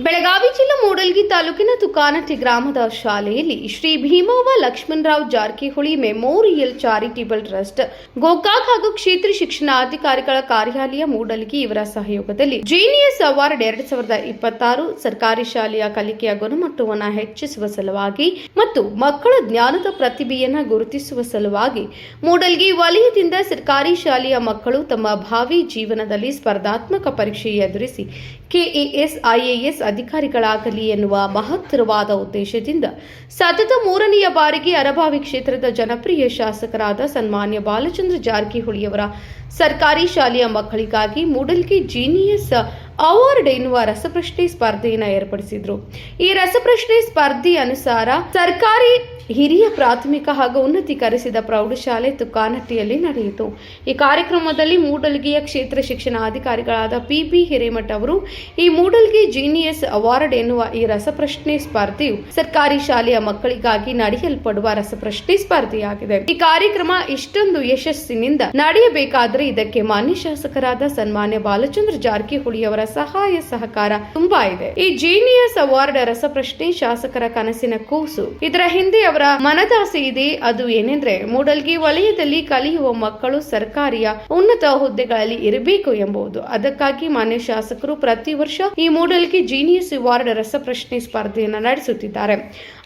ಬೆಳಗಾವಿ ಜಿಲ್ಲಾ ಮೂಡಲಗಿ ತಾಲೂಕಿನ ತುಕಾನಟ್ಟಿ ಗ್ರಾಮದ ಶಾಲೆಯಲ್ಲಿ Shri Bheemavva Lakshmanrao Jarkiholi memorial charitable trust, Gokak ಹಾಗೂ ಕ್ಷೇತ್ರ ಶಿಕ್ಷಣಾಧಿಕಾರಿಗಳ ಕಾರ್ಯಾಲಯ ಮೂಡಲಗಿ ಇವರ ಸಹಯೋಗದಲ್ಲಿ ಜೀನಿಯಸ್ ಅವಾರ್ಡ್ 2026 ಸರ್ಕಾರಿ ಶಾಲೆಯ ಕಲಿಕೆಯ ಗುಣಮಟ್ಟವನ್ನು ಹೆಚ್ಚಿಸುವ ಸಲುವಾಗಿ ಮತ್ತು ಮಕ್ಕಳ ಜ್ಞಾನದ ಪ್ರತಿಭೆಯನ್ನು ಗುರುತಿಸುವ ಸಲುವಾಗಿ ಮೂಡಲಗಿ ವಲಯದಿಂದ ಸರ್ಕಾರಿ ಶಾಲೆಯ ಮಕ್ಕಳು ತಮ್ಮ ಭಾವಿ ಜೀವನದಲ್ಲಿ ಸ್ಪರ್ಧಾತ್ಮಕ ಪರೀಕ್ಷೆ ಎದುರಿಸಿ ಕೆಎಎಸ್, ಐಎಎಸ್ ಅಧಿಕಾರಿಗಳಾಗಲಿ ಎನ್ನುವ ಮಹತ್ತರವಾದ ಉದ್ದೇಶದಿಂದ ಸತತ 3ನೇ ಬಾರಿಗೆ ಅರಭಾವಿ ಕ್ಷೇತ್ರದ ಜನಪ್ರಿಯ ಶಾಸಕರಾದ ಸನ್ಮಾನ್ಯ ಬಾಲಚಂದ್ರ ಜಾರಕಿಹೊಳಿಯವರ ಸರ್ಕಾರಿ ಶಾಲೆಯ ಮಕ್ಕಳಿಗಾಗಿ ಮೂಡಲಗಿ ಜೀನಿಯಸ್ ಅವಾರ್ಡ್ ಎನ್ನುವ ರಸಪ್ರಶ್ನೆ ಸ್ಪರ್ಧೆಯನ್ನು ಏರ್ಪಡಿಸಿದ್ರು. ಈ ರಸಪ್ರಶ್ನೆ ಸ್ಪರ್ಧೆ ಅನುಸಾರ ಸರ್ಕಾರಿ ಹಿರಿಯ ಪ್ರಾಥಮಿಕ ಹಾಗೂ ಉನ್ನತೀಕರಿಸಿದ ಪ್ರೌಢಶಾಲೆ ತುಕಾನಟ್ಟಿಯಲ್ಲಿ ನಡೆಯಿತು. ಈ ಕಾರ್ಯಕ್ರಮದಲ್ಲಿ ಮೂಡಲಗಿಯ ಕ್ಷೇತ್ರ ಶಿಕ್ಷಣಾಧಿಕಾರಿಗಳಾದ ಪಿ.ಬಿ. ಹಿರೇಮಠ ಅವರು ಈ ಮೂಡಲಗಿ ಜೀನಿಯಸ್ ಅವಾರ್ಡ್ ಎನ್ನುವ ಈ ರಸಪ್ರಶ್ನೆ ಸ್ಪರ್ಧೆಯು ಸರ್ಕಾರಿ ಶಾಲೆಯ ಮಕ್ಕಳಿಗಾಗಿ ನಡೆಯಲ್ಪಡುವ ರಸಪ್ರಶ್ನೆ ಸ್ಪರ್ಧೆಯಾಗಿದೆ. ಈ ಕಾರ್ಯಕ್ರಮ ಇಷ್ಟೊಂದು ಯಶಸ್ಸಿನಿಂದ ನಡೆಯಬೇಕಾದರೆ ಇದಕ್ಕೆ ಮಾನ್ಯ ಶಾಸಕರಾದ ಸನ್ಮಾನ್ಯ ಬಾಲಚಂದ್ರ ಜಾರಕಿಹೊಳಿ ಅವರ ಸಹಾಯ ಸಹಕಾರ ತುಂಬಾ ಇದೆ. ಈ ಜೀನಿಯಸ್ ಅವಾರ್ಡ್ ರಸಪ್ರಶ್ನೆ ಶಾಸಕರ ಕನಸಿನ ಕೂಸು. ಇದರ ಹಿಂದೆ ಅವರ ಮನದಾಸೆ ಇದೆ. ಅದು ಏನೆಂದ್ರೆ ಮೂಡಲಗಿ ವಲಯದಲ್ಲಿ ಕಲಿಯುವ ಮಕ್ಕಳು ಸರ್ಕಾರಿಯ ಉನ್ನತ ಹುದ್ದೆಗಳಲ್ಲಿ ಇರಬೇಕು ಎಂಬುದು. ಅದಕ್ಕಾಗಿ ಮಾನ್ಯ ಶಾಸಕರು ಪ್ರತಿ ವರ್ಷ ಈ ಮೂಡಲಗಿ ಜೀನಿಯಸ್ ಅವಾರ್ಡ್ ರಸಪ್ರಶ್ನೆ ಸ್ಪರ್ಧೆಯನ್ನು ನಡೆಸುತ್ತಿದ್ದಾರೆ.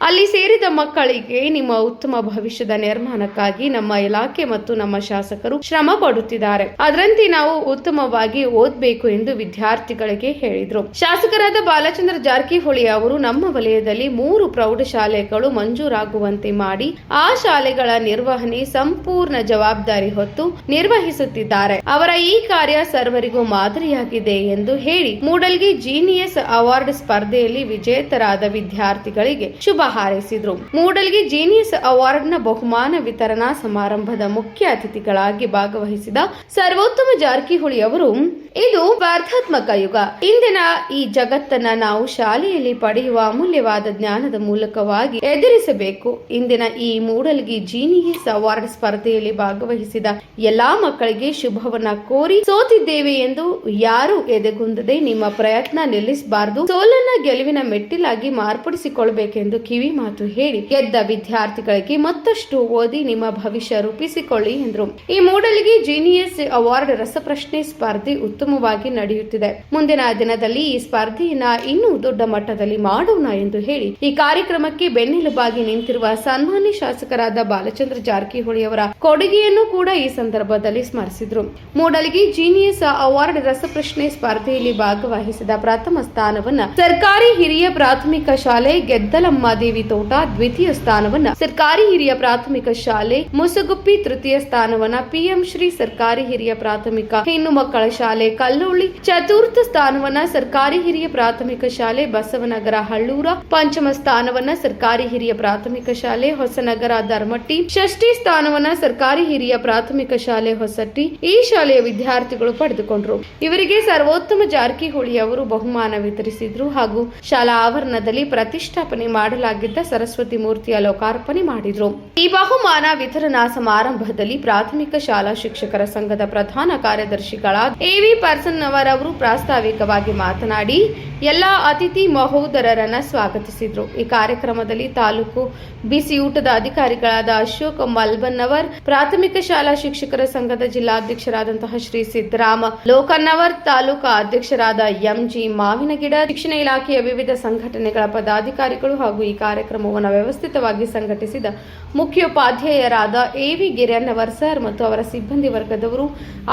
ಅಲ್ಲಿ ಸೇರಿದ ಮಕ್ಕಳಿಗೆ ನಿಮ್ಮ ಉತ್ತಮ ಭವಿಷ್ಯದ ನಿರ್ಮಾಣಕ್ಕಾಗಿ ನಮ್ಮ ಇಲಾಖೆ ಮತ್ತು ನಮ್ಮ ಶಾಸಕರು ಶ್ರಮ ಪಡುತ್ತಿದ್ದಾರೆ. ಅದರಂತೆ ನಾವು ಉತ್ತಮವಾಗಿ ಓದಬೇಕು ಎಂದು ವಿದ್ಯಾರ್ಥಿಗಳಿಗೆ ಹೇಳಿದರು. ಶಾಸಕರಾದ ಬಾಲಚಂದ್ರ ಜಾರಕಿಹೊಳಿ ಅವರು ನಮ್ಮ ವಲಯದಲ್ಲಿ 3 ಪ್ರೌಢಶಾಲೆಗಳು ಮಂಜೂರಾಗುವಂತೆ ಮಾಡಿ ಆ ಶಾಲೆಗಳ ನಿರ್ವಹಣೆ ಸಂಪೂರ್ಣ ಜವಾಬ್ದಾರಿ ಹೊತ್ತು ನಿರ್ವಹಿಸುತ್ತಿದ್ದಾರೆ. ಅವರ ಈ ಕಾರ್ಯ ಸರ್ವರಿಗೂ ಮಾದರಿಯಾಗಿದೆ ಎಂದು ಹೇಳಿ ಮೂಡಲಗಿ ಜೀನಿಯಸ್ ಅವಾರ್ಡ್ ಸ್ಪರ್ಧೆಯಲ್ಲಿ ವಿಜೇತರಾದ ವಿದ್ಯಾರ್ಥಿಗಳಿಗೆ ಶುಭ ಹಾರೈಸಿದರು. ಮೂಡಲಗಿ ಜೀನಿಯಸ್ ಅವಾರ್ಡ್ನ ಬಹುಮಾನ ವಿತರಣಾ ಸಮಾರಂಭದ ಮುಖ್ಯ ಅತಿಥಿಗಳಾಗಿ ಭಾಗವಹಿಸಿದ ಸರ್ವೋತ್ತಮ ಜಾರಕಿಹೊಳಿ ಅವರು, ಇದು ಸ್ಪರ್ಧಾತ್ಮಕ ಯುಗ. ಇಂದಿನ ಈ ಜಗತ್ತನ್ನ ನಾವು ಶಾಲೆಯಲ್ಲಿ ಪಡೆಯುವ ಅಮೂಲ್ಯವಾದ ಜ್ಞಾನದ ಮೂಲಕವಾಗಿ ಎದುರಿಸಬೇಕು. ಇಂದಿನ ಈ ಮೂಡಲಗಿ ಜೀನಿಯಸ್ ಅವಾರ್ಡ್ ಸ್ಪರ್ಧೆಯಲ್ಲಿ ಭಾಗವಹಿಸಿದ ಎಲ್ಲಾ ಮಕ್ಕಳಿಗೆ ಶುಭವನ್ನ ಕೋರಿ ಸೋತಿದ್ದೇವೆ ಎಂದು ಯಾರು ಎದೆಗುಂದದೆ ನಿಮ್ಮ ಪ್ರಯತ್ನ ನಿಲ್ಲಿಸಬಾರದು. ಸೋಲನ್ನ ಗೆಲುವಿನ ಮೆಟ್ಟಿಲಾಗಿ ಮಾರ್ಪಡಿಸಿಕೊಳ್ಳಬೇಕೆಂದು ಕಿವಿ ಮಾತು ಹೇಳಿ ಗೆದ್ದ ವಿದ್ಯಾರ್ಥಿಗಳಿಗೆ ಮತ್ತಷ್ಟು ಓದಿ ನಿಮ್ಮ ಭವಿಷ್ಯ ರೂಪಿಸಿಕೊಳ್ಳಿ ಎಂದರು. ಈ ಮೂಡಲಗಿ ಜೀನಿಯಸ್ ಅವಾರ್ಡ್ ರಸಪ್ರಶ್ನೆ ಸ್ಪರ್ಧೆ ಉತ್ತಮವಾಗಿ ನಡೆಯುತ್ತಿದೆ. ಮುಂದಿನ ದಿನದಲ್ಲಿ ಈ ಸ್ಪರ್ಧೆಯನ್ನ ಇನ್ನೂ ದೊಡ್ಡ ಮಟ್ಟದಲ್ಲಿ ಮಾಡೋಣ ಎಂದು ಹೇಳಿ ಈ ಕಾರ್ಯಕ್ರಮಕ್ಕೆ ಬೆನ್ನೆಲುಬಾಗಿ ನಿಂತಿರುವ ಸನ್ಮಾನ್ಯ ಶಾಸಕರಾದ ಬಾಲಚಂದ್ರ ಜಾರಕಿಹೊಳಿ ಅವರ ಕೊಡುಗೆಯನ್ನು ಕೂಡ ಈ ಸಂದರ್ಭದಲ್ಲಿ ಸ್ಮರಿಸಿದರು. ಮೂಡಲಗಿ ಜೀನಿಯಸ್ ಅವಾರ್ಡ್ ರಸಪ್ರಶ್ನೆ ಸ್ಪರ್ಧೆಯಲ್ಲಿ ಭಾಗವಹಿಸಿದ ಪ್ರಥಮ ಸ್ಥಾನವನ್ನ ಸರ್ಕಾರಿ ಹಿರಿಯ ಪ್ರಾಥಮಿಕ ಶಾಲೆ ಗೆದ್ದಲಮ್ಮ ದೇವಿ ತೋಟ, ದ್ವಿತೀಯ ಸ್ಥಾನವನ್ನ ಸರ್ಕಾರಿ ಹಿರಿಯ ಪ್ರಾಥಮಿಕ ಶಾಲೆ ಮುಸುಗುಪ್ಪಿ, ತೃತೀಯ ಸ್ಥಾನವನ್ನ ಪಿಎಂ ಶ್ರೀ ಸರ್ಕಾರಿ ಹಿರಿಯ ಪ್ರಾಥಮಿಕ ಹೆಣ್ಣು ಮಕ್ಕಳ ಶಾಲೆ ಕಲ್ಲೋಳಿ, ಚತುರ್ಥ ಸ್ಥಾನವನ್ನ ಸರ್ಕಾರಿ ಹಿರಿಯ ಪ್ರಾಥಮಿಕ ಶಾಲೆ ಬಸವನಗರ ಹಳ್ಳೂರ, ಪಂಚಮ ಸ್ಥಾನವನ್ನ ಸರ್ಕಾರಿ ಹಿರಿಯ ಪ್ರಾಥಮಿಕ ಶಾಲೆ ಹೊಸನಗರ ಧರ್ಮಟ್ಟಿ, ಷಷ್ಠಿ ಸ್ಥಾನವನ್ನ ಸರ್ಕಾರಿ ಹಿರಿಯ ಪ್ರಾಥಮಿಕ ಶಾಲೆ ಹೊಸಟ್ಟಿ ಈ ಶಾಲೆಯ ವಿದ್ಯಾರ್ಥಿಗಳು ಪಡೆದುಕೊಂಡರು. ಇವರಿಗೆ ಸರ್ವೋತ್ತಮ ಜಾರಕಿಹೊಳಿ ಅವರು ಬಹುಮಾನ ವಿತರಿಸಿದ್ರು ಹಾಗೂ ಶಾಲಾ ಆವರಣದಲ್ಲಿ ಪ್ರತಿಷ್ಠಾಪನೆ ಮಾಡಲಾಗಿದ್ದ ಸರಸ್ವತಿ ಮೂರ್ತಿಯ ಲೋಕಾರ್ಪಣೆ ಮಾಡಿದ್ರು. ಈ ಬಹುಮಾನ ವಿತರಣಾ ಸಮಾರಂಭದಲ್ಲಿ ಪ್ರಾಥಮಿಕ ಶಾಲಾ ಶಿಕ್ಷಕರ ಸಂಘದ ಪ್ರಧಾನ ಕಾರ್ಯದರ್ಶಿಗಳಾದ ಎವಿ ಪರ್ಸನ್ ಅವರವರು ಪ್ರಾಸ್ತಾವಿಕವಾಗಿ ಮಾತನಾಡಿ ಎಲ್ಲಾ ಅತಿಥಿ ಮಹೋದರರನ್ನ ಸ್ವಾಗತಿಸಿದ್ರು. ಈ ಕಾರ್ಯಕ್ರಮದಲ್ಲಿ ತಾಲೂಕು ಬಿಸಿಯೂಟದ ಅಧಿಕಾರಿಗಳಾದ ಅಶೋಕ್ ಮಲ್ಬನ್ನವರ್, ಪ್ರಾಥಮಿಕ ಶಾಲಾ ಶಿಕ್ಷಕರ ಸಂಘದ ಜಿಲ್ಲಾಧ್ಯಕ್ಷರಾದಂತಹ ಶ್ರೀ ಸಿದ್ದರಾಮ ಲೋಕನ್ನವರ್, ತಾಲೂಕಾ ಅಧ್ಯಕ್ಷರಾದ ಎಂಜಿ ಮಾವಿನಗಿಡ, ಶಿಕ್ಷಣ ಇಲಾಖೆಯ ವಿವಿಧ ಸಂಘಟನೆಗಳ ಪದಾಧಿಕಾರಿಗಳು ಹಾಗೂ ಈ ಕಾರ್ಯಕ್ರಮವನ್ನು ವ್ಯವಸ್ಥಿತವಾಗಿ ಸಂಘಟಿಸಿದ ಮುಖ್ಯೋಪಾಧ್ಯಾಯರಾದ ಎವಿ ಗಿರಿಯನ್ನವರ್ ಸರ್ ಮತ್ತು ಅವರ ಸಿಬ್ಬಂದಿ ವರ್ಗದವರು,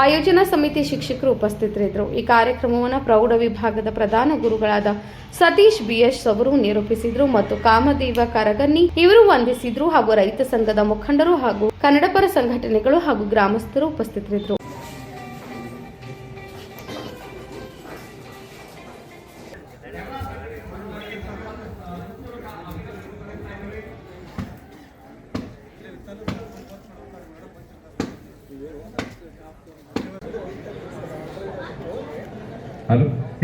ಆಯೋಜನಾ ಸಮಿತಿ ಶಿಕ್ಷಕರು ಉಪಸ್ಥಿತರಿದ್ದರು. ಈ ಕಾರ್ಯಕ್ರಮವನ್ನು ಪ್ರೌಢ ವಿಭಾಗದ ಪ್ರಧಾನ ಗುರುಗಳಾದ ಸತೀಶ್ ಬಿಎಸ್ ಅವರು ನಿರೂಪಿಸಿದ್ರು ಮತ್ತು ಕಾಮದೇವ ಕರಗನ್ನಿ ಇವರು ವಂದಿಸಿದ್ರು ಹಾಗೂ ರೈತ ಸಂಘದ ಮುಖಂಡರು ಹಾಗೂ ಕನ್ನಡಪರ ಸಂಘಟನೆಗಳು ಹಾಗೂ ಗ್ರಾಮಸ್ಥರು ಉಪಸ್ಥಿತರಿದ್ದರು.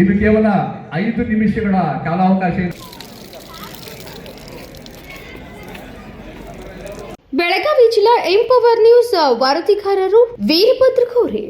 ಇದು ಕೇವಲ 5 ನಿಮಿಷಗಳ ಕಾಲಾವಕಾಶ. ಬೆಳಗಾವಿ ಜಿಲ್ಲಾ ಎಂಪವರ್ ನ್ಯೂಸ್ ವರದಿಗಾರರು ವೀರಭದ್ರ ಕೋರೆ.